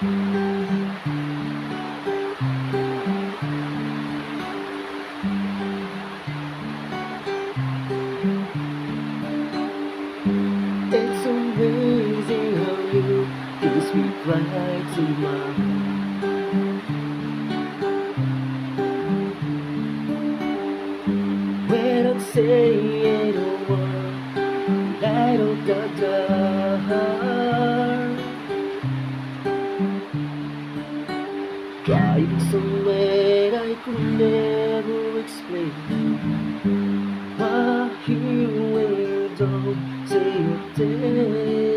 It's amazing how you kiss me right to my heart. Without saying a word, light up the dark. Trying somewhere I could never explain why you when you don't say a thing.